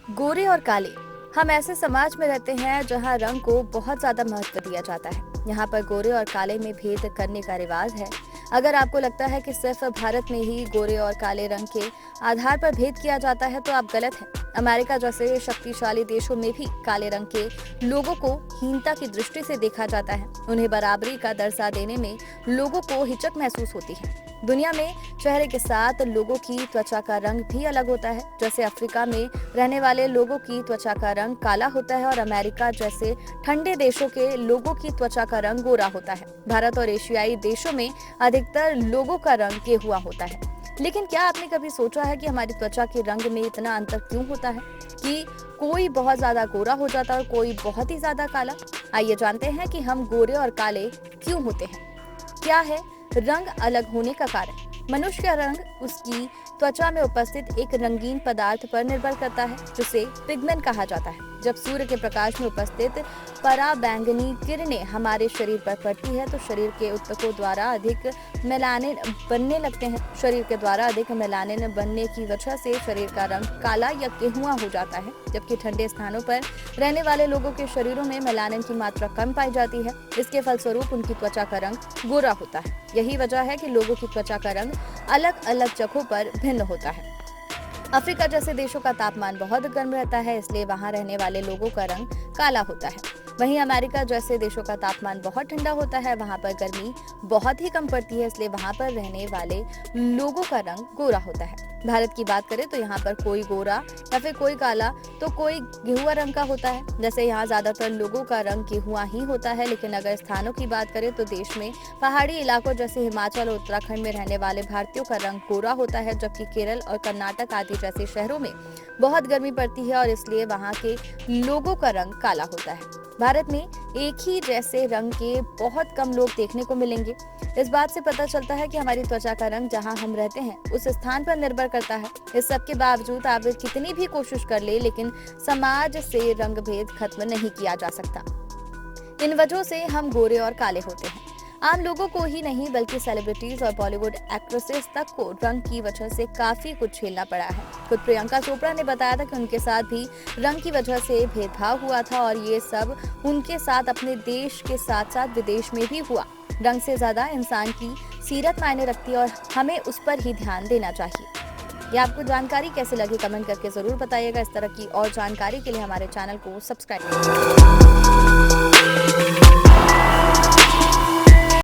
गोरे और काले। हम ऐसे समाज में रहते हैं जहां रंग को बहुत ज्यादा महत्व दिया जाता है। यहाँ पर गोरे और काले में भेद करने का रिवाज है। अगर आपको लगता है कि सिर्फ भारत में ही गोरे और काले रंग के आधार पर भेद किया जाता है तो आप गलत हैं। अमेरिका जैसे शक्तिशाली देशों में भी काले रंग के लोगों को हीनता की दृष्टि से देखा जाता है। उन्हें बराबरी का दर्जा देने में लोगों को हिचक महसूस होती है। दुनिया में चेहरे के साथ लोगों की त्वचा का रंग भी अलग होता है। जैसे अफ्रीका में रहने वाले लोगों की त्वचा का रंग काला होता है और अमेरिका जैसे ठंडे देशों के लोगों की त्वचा का रंग गोरा होता है। भारत और एशियाई देशों में अधिकतर लोगों का रंग गेहुआ होता है। लेकिन क्या आपने कभी सोचा है कि हमारी त्वचा के रंग में इतना अंतर क्यों होता है कि कोई बहुत ज्यादा गोरा हो जाता है और कोई बहुत ही ज्यादा काला? आइए जानते हैं कि हम गोरे और काले क्यों होते हैं। क्या है रंग अलग होने का कारण? मनुष्य का रंग उसकी त्वचा में उपस्थित एक रंगीन पदार्थ पर निर्भर करता है जिसे पिगमेंट कहा जाता है। जब सूर्य के प्रकाश में उपस्थित पराबैंगनी किरणें हमारे शरीर पर पड़ती है तो शरीर के ऊतकों द्वारा अधिक मेलानिन बनने लगते हैं। शरीर के द्वारा अधिक मेलानिन बनने की वजह से शरीर का रंग काला या गेहुआ हो जाता है, जबकि ठंडे स्थानों पर रहने वाले लोगों के शरीरों में मेलानिन की मात्रा कम पाई जाती है। इसके फलस्वरूप उनकी त्वचा का रंग गोरा होता है। यही वजह है कि लोगों की त्वचा का रंग अलग अलग जगहों पर भिन्न होता है। अफ्रीका जैसे देशों का तापमान बहुत गर्म रहता है, इसलिए वहां रहने वाले लोगों का रंग काला होता है। वहीं अमेरिका जैसे देशों का तापमान बहुत ठंडा होता है, वहां पर गर्मी बहुत ही कम पड़ती है, इसलिए वहां पर रहने वाले लोगों का रंग गोरा होता है। भारत की बात करें तो यहाँ पर कोई गोरा या फिर कोई काला तो कोई गेहुआ रंग का होता है। जैसे यहाँ ज्यादातर लोगों का रंग गेहुआ ही होता है, लेकिन अगर स्थानों की बात करें तो देश में पहाड़ी इलाकों जैसे हिमाचल और उत्तराखंड में रहने वाले भारतीयों का रंग गोरा होता है, जबकि केरल और कर्नाटक आदि जैसे शहरों में बहुत गर्मी पड़ती है और इसलिए वहाँ के लोगों का रंग काला होता है। भारत में एक ही जैसे रंग के बहुत कम लोग देखने को मिलेंगे। इस बात से पता चलता है कि हमारी त्वचा का रंग जहां हम रहते हैं उस स्थान पर निर्भर करता है। इस सब के बावजूद आप कितनी भी कोशिश कर ले, लेकिन समाज से रंग भेद खत्म नहीं किया जा सकता। इन वजहों से हम गोरे और काले होते हैं। आम लोगों को ही नहीं बल्कि सेलिब्रिटीज और बॉलीवुड एक्ट्रेसेस तक को रंग की वजह से काफी कुछ झेलना पड़ा है। खुद प्रियंका चोपड़ा ने बताया था कि उनके साथ भी रंग की वजह से भेदभाव हुआ था और ये सब उनके साथ अपने देश के साथ साथ विदेश में भी हुआ। रंग से ज्यादा इंसान की सीरत मायने रखती है और हमें उस पर ही ध्यान देना चाहिए। ये आपको जानकारी कैसे लगी कमेंट करके जरूर बताइएगा। इस तरह की और जानकारी के लिए हमारे चैनल को सब्सक्राइब करें।